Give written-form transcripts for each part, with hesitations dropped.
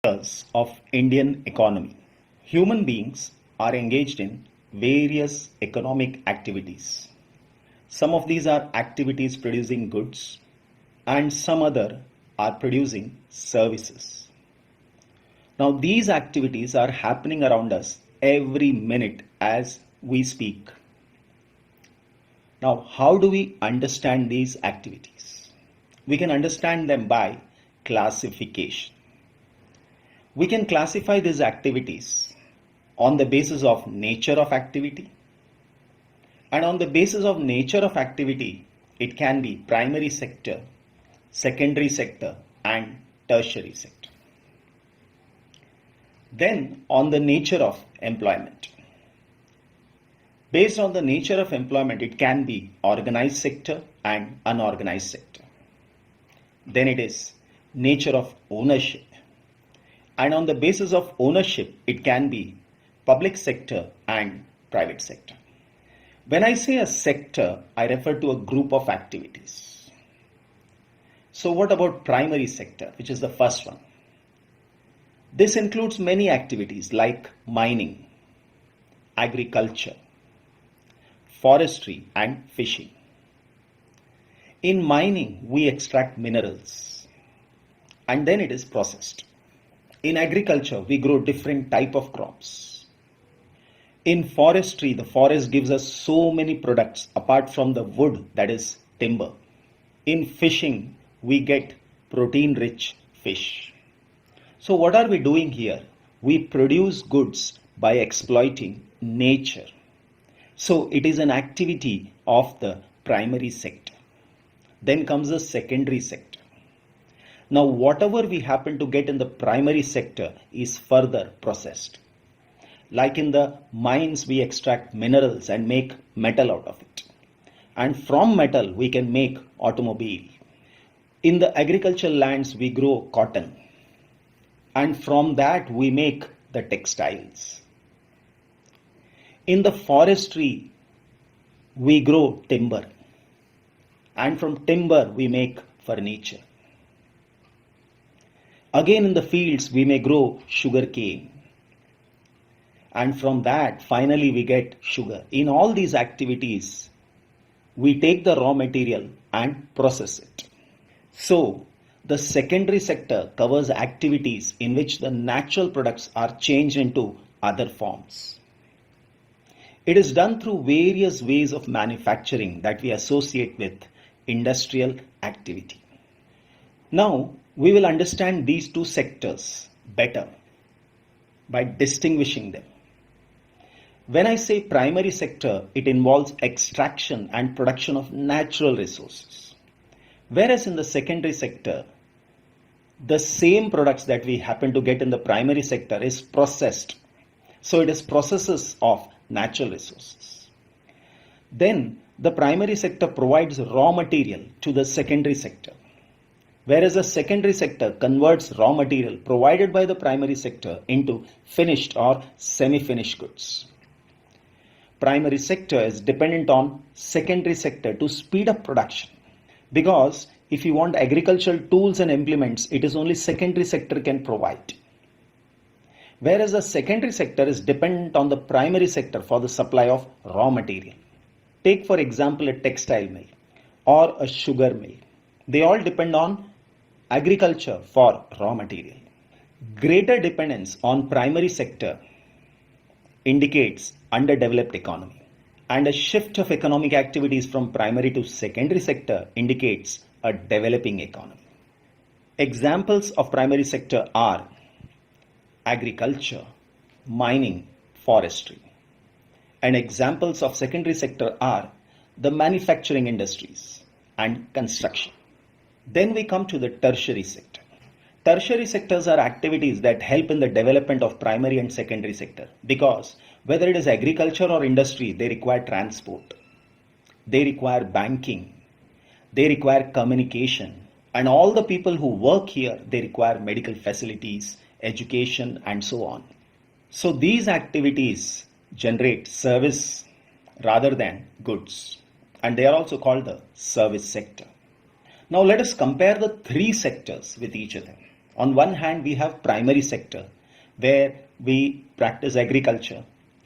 Of Indian economy. Human beings are engaged in various economic activities. Some of these are activities producing goods and some other are producing services. Now these activities are happening around us every minute as we speak. Now how do we understand these activities? We can understand them by classification. We can classify these activities on the basis of nature of activity, and on the basis of nature of activity it can be primary sector, secondary sector and tertiary sector. Then on the nature of employment. Based on the nature of employment it can be organized sector and unorganized sector. Then it is nature of ownership. And on the basis of ownership, it can be public sector and private sector. When I say a sector, I refer to a group of activities. So what about primary sector, which is the first one? This includes many activities like mining, agriculture, forestry and fishing. In mining, we extract minerals and then it is processed. In agriculture, we grow different type of crops. In forestry, the forest gives us so many products apart from the wood, that is timber. In fishing, we get protein-rich fish. So what are we doing here? We produce goods by exploiting nature. So it is an activity of the primary sector. Then comes the secondary sector. Now, whatever we happen to get in the primary sector is further processed. Like in the mines, we extract minerals and make metal out of it. And from metal, we can make automobile. In the agricultural lands, we grow cotton. And from that, we make the textiles. In the forestry, we grow timber. And from timber, we make furniture. Again in the fields we may grow sugarcane, and from that finally we get sugar. In all these activities we take the raw material and process it. So the secondary sector covers activities in which the natural products are changed into other forms. It is done through various ways of manufacturing that we associate with industrial activity. Now we will understand these two sectors better by distinguishing them. When I say primary sector, it involves extraction and production of natural resources. Whereas in the secondary sector, the same products that we happen to get in the primary sector is processed. So it is processes of natural resources. Then the primary sector provides raw material to the secondary sector, whereas the secondary sector converts raw material provided by the primary sector into finished or semi-finished goods. Primary sector is dependent on secondary sector to speed up production, because if you want agricultural tools and implements, it is only secondary sector can provide. Whereas the secondary sector is dependent on the primary sector for the supply of raw material. Take for example a textile mill or a sugar mill. They all depend on agriculture for raw material. Greater dependence on primary sector indicates underdeveloped economy, and a shift of economic activities from primary to secondary sector indicates a developing economy. Examples of primary sector are agriculture, mining, forestry. And examples of secondary sector are the manufacturing industries and construction. Then we come to the tertiary sector. Tertiary sectors are activities that help in the development of primary and secondary sector, because whether it is agriculture or industry, they require transport, they require banking, they require communication, and all the people who work here, they require medical facilities, education, and so on. So these activities generate service rather than goods, and they are also called the service sector. Now let us compare the three sectors with each other. On one hand, we have primary sector where we practice agriculture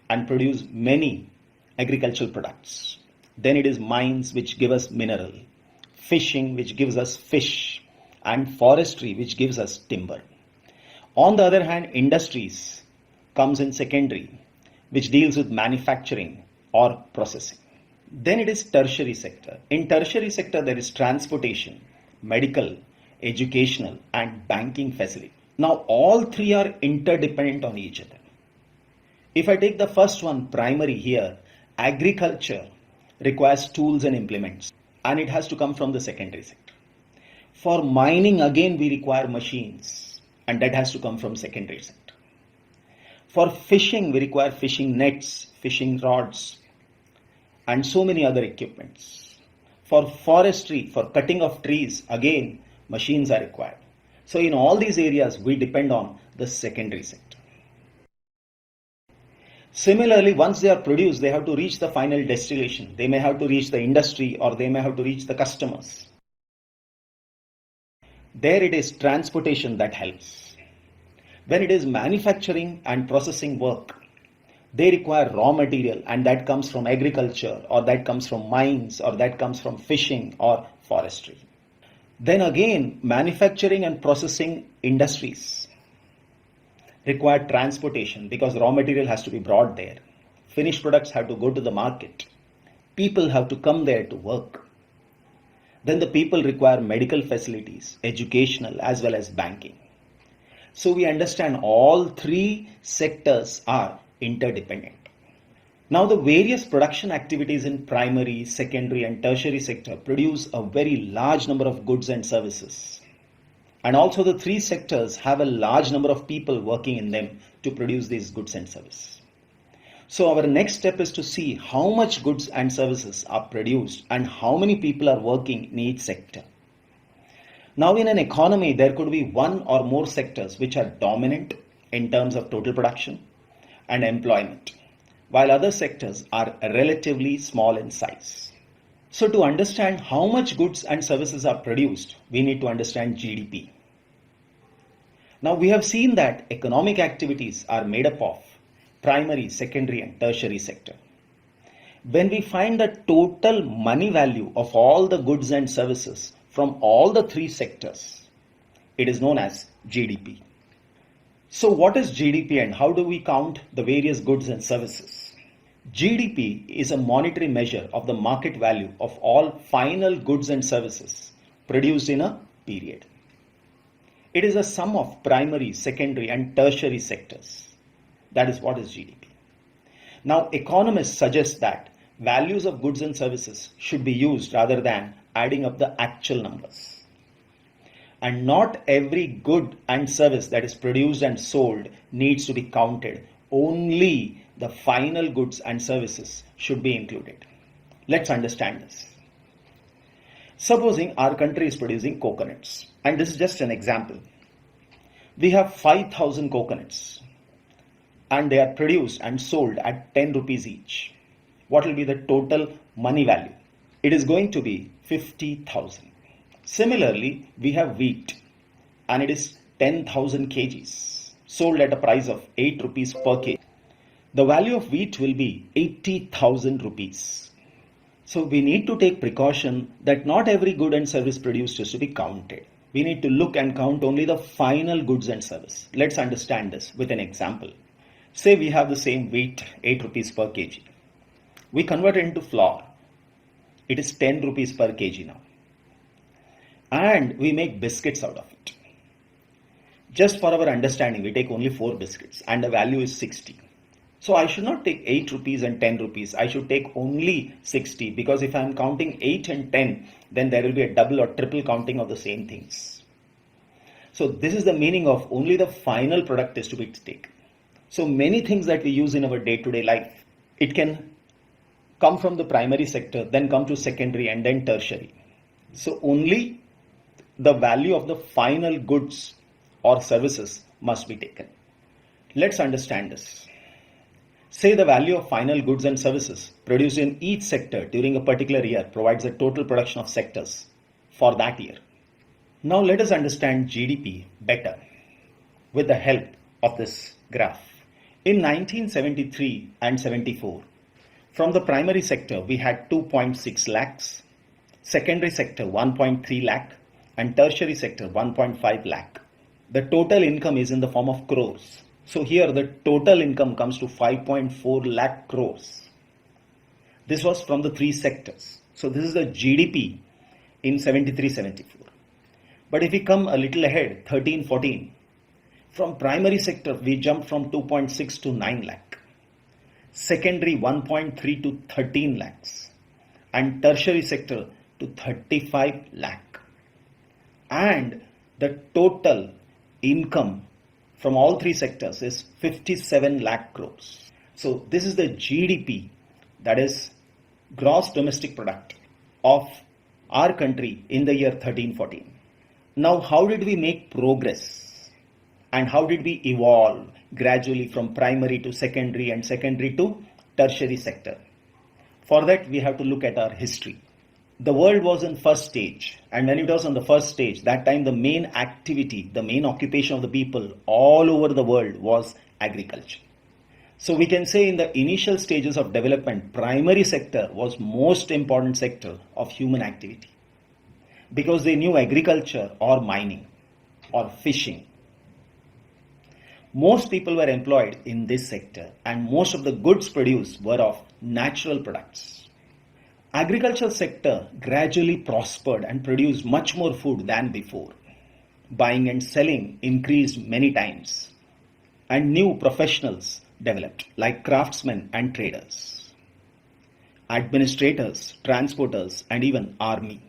and produce many agricultural products. Then it is mines which give us mineral, fishing which gives us fish, and forestry which gives us timber. On the other hand, industries comes in secondary, which deals with manufacturing or processing. Then it is tertiary sector. In tertiary sector, there is transportation, medical, educational, and banking facility. Now, all three are interdependent on each other. If I take the first one, primary here, agriculture requires tools and implements, and it has to come from the secondary sector. For mining, again, we require machines, and that has to come from secondary sector. For fishing, we require fishing nets, fishing rods, and so many other equipments. For forestry, for cutting of trees, again, machines are required. So in all these areas, we depend on the secondary sector. Similarly, once they are produced, they have to reach the final destination. They may have to reach the industry or they may have to reach the customers. There it is transportation that helps. When it is manufacturing and processing work, they require raw material, and that comes from agriculture, or that comes from mines, or that comes from fishing or forestry. Then again, manufacturing and processing industries require transportation because raw material has to be brought there. Finished products have to go to the market. People have to come there to work. Then the people require medical facilities, educational as well as banking. So we understand all three sectors are interdependent. Now the various production activities in primary, secondary and tertiary sector produce a very large number of goods and services. And also the three sectors have a large number of people working in them to produce these goods and services. So our next step is to see how much goods and services are produced and how many people are working in each sector. Now in an economy, there could be one or more sectors which are dominant in terms of total production and employment, while other sectors are relatively small in size. So to understand how much goods and services are produced, we need to understand GDP. Now we have seen that economic activities are made up of primary, secondary and tertiary sector. When we find the total money value of all the goods and services from all the three sectors, it is known as GDP. So what is GDP and how do we count the various goods and services? GDP is a monetary measure of the market value of all final goods and services produced in a period. It is a sum of primary, secondary and tertiary sectors. That is what is GDP. Now economists suggest that values of goods and services should be used rather than adding up the actual numbers. And not every good and service that is produced and sold needs to be counted. Only the final goods and services should be included. Let's understand this. Supposing our country is producing coconuts, and this is just an example. We have 5,000 coconuts and they are produced and sold at 10 rupees each. What will be the total money value? It is going to be 50,000. Similarly, we have wheat and it is 10,000 kgs sold at a price of 8 rupees per kg. The value of wheat will be 80,000 rupees. So we need to take precaution that not every good and service produced is to be counted. We need to look and count only the final goods and service. Let's understand this with an example. Say we have the same wheat, 8 rupees per kg. We convert it into flour. It is 10 rupees per kg now. And we make biscuits out of it. Just for our understanding, we take only 4 biscuits and the value is 60. So I should not take 8 rupees and 10 rupees. I should take only 60 because if I am counting 8 and 10, then there will be a double or triple counting of the same things. So this is the meaning of only the final product is to be taken. So many things that we use in our day-to-day life, it can come from the primary sector, then come to secondary and then tertiary. So only the value of the final goods or services must be taken. Let's understand this. Say the value of final goods and services produced in each sector during a particular year provides a total production of sectors for that year. Now let us understand GDP better with the help of this graph. In 1973 and 74, from the primary sector we had 2.6 lakhs, secondary sector 1.3 lakh, and tertiary sector 1.5 lakh. The total income is in the form of crores. So here the total income comes to 5.4 lakh crores. This was from the three sectors. So this is the GDP in 73-74. But if we come a little ahead, 13-14, from primary sector we jumped from 2.6 to 9 lakh, secondary 1.3 to 13 lakhs, and tertiary sector to 35 lakh. And the total income from all three sectors is 57 lakh crores. So this is the GDP, that is gross domestic product, of our country in the year 13-14. Now, how did we make progress and how did we evolve gradually from primary to secondary and secondary to tertiary sector? For that, we have to look at our history. The world was in first stage, and when it was on the first stage, that time the main activity, the main occupation of the people all over the world was agriculture. So we can say in the initial stages of development, primary sector was most important sector of human activity, because they knew agriculture or mining or fishing. Most people were employed in this sector, and most of the goods produced were of natural products. Agricultural sector gradually prospered and produced much more food than before. Buying and selling increased many times, and new professionals developed like craftsmen and traders, administrators, transporters, and even army.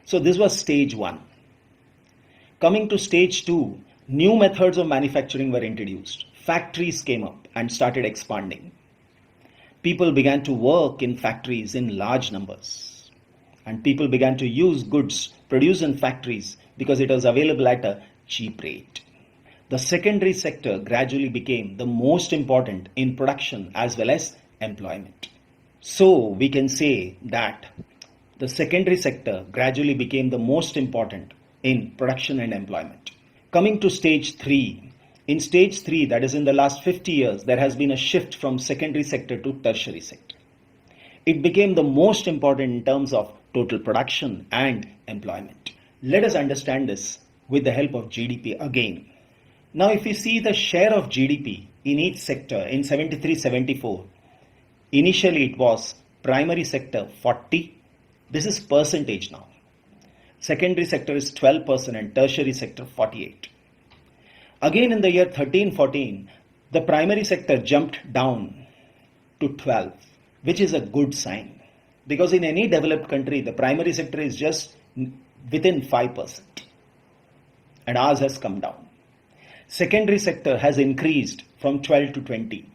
So this was stage 1. Coming to stage 2, new methods of manufacturing were introduced. Factories came up and started expanding. People began to work in factories in large numbers, and people began to use goods produced in factories because it was available at a cheap rate. The secondary sector gradually became the most important in production as well as employment. So we can say that the secondary sector gradually became the most important in production and employment. Coming to stage 3. In stage 3, that is in the last 50 years, there has been a shift from secondary sector to tertiary sector. It became the most important in terms of total production and employment. Let us understand this with the help of GDP again. Now, if you see the share of GDP in each sector in 73-74, initially it was primary sector 40. This is percentage now. Secondary sector is 12% and tertiary sector 48. Again in the year 13-14, the primary sector jumped down to 12, which is a good sign. Because in any developed country, the primary sector is just within 5%. And ours has come down. Secondary sector has increased from 12 to 20,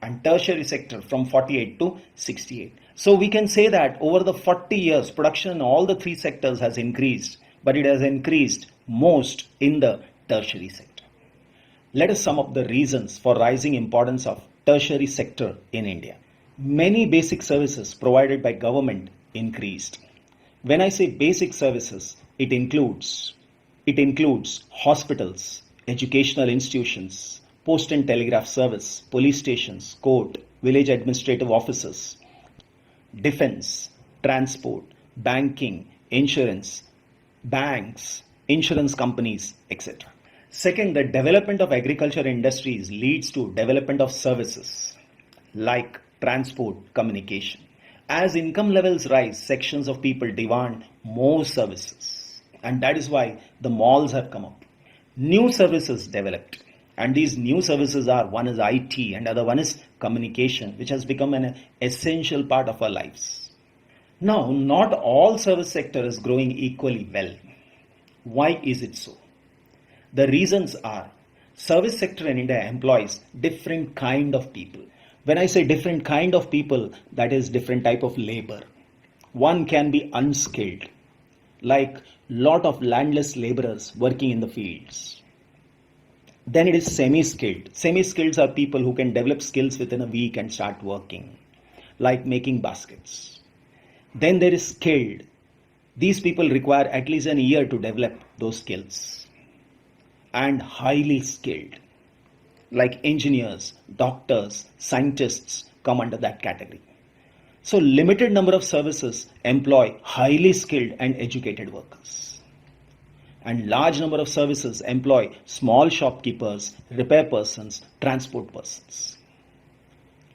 and tertiary sector from 48 to 68. So we can say that over the 40 years, production in all the three sectors has increased, but it has increased most in the tertiary sector. Let us sum up the reasons for rising importance of tertiary sector in India. Many basic services provided by government increased. When I say basic services, it includes hospitals, educational institutions, post and telegraph service, police stations, court, village administrative offices, defense, transport, banking, insurance, banks, insurance companies, etc. Second, the development of agriculture industries leads to development of services like transport, communication. As income levels rise, sections of people demand more services, and that is why the malls have come up. New services developed, and these new services are, one is IT and other one is communication, which has become an essential part of our lives. Now, not all service sector is growing equally well. Why is it so? The reasons are, service sector in India employs different kind of people. When I say different kind of people, that is different type of labor. One can be unskilled, like lot of landless laborers working in the fields. Then it is semi-skilled. Semi-skilled are people who can develop skills within a week and start working, like making baskets. Then there is skilled. These people require at least a year to develop those skills, and highly skilled, like engineers, doctors, scientists come under that category. So limited number of services employ highly skilled and educated workers. And large number of services employ small shopkeepers, repair persons, transport persons.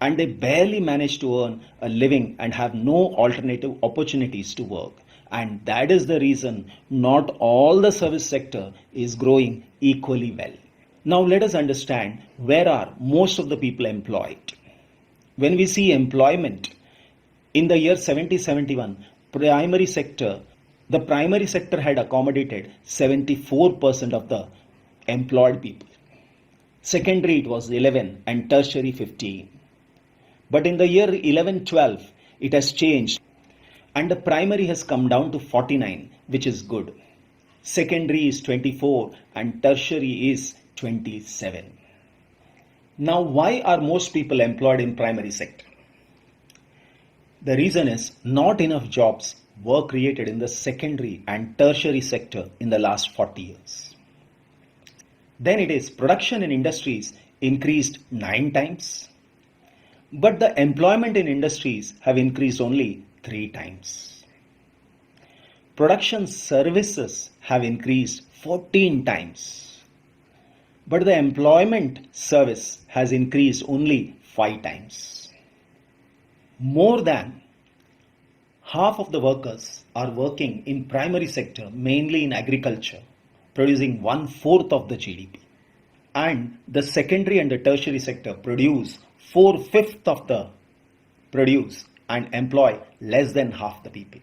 And they barely manage to earn a living and have no alternative opportunities to work. And that is the reason not all the service sector is growing equally well. Now let us understand where are most of the people employed. When we see employment, in the year 70-71, the primary sector had accommodated 74% of the employed people. Secondary it was 11 and tertiary 15. But in the year 11-12, it has changed and the primary has come down to 49, which is good. Secondary is 24 and tertiary is 27. Now, why are most people employed in primary sector? The reason is not enough jobs were created in the secondary and tertiary sector in the last 40 years. Then it is production in industries increased 9 times, but the employment in industries have increased only 3 times. Production services have increased 14 times, but the employment service has increased only 5 times. More than half of the workers are working in primary sector, mainly in agriculture, producing 1/4 of the GDP. And the secondary and the tertiary sector produce 4/5 of the produce and employ less than half the people.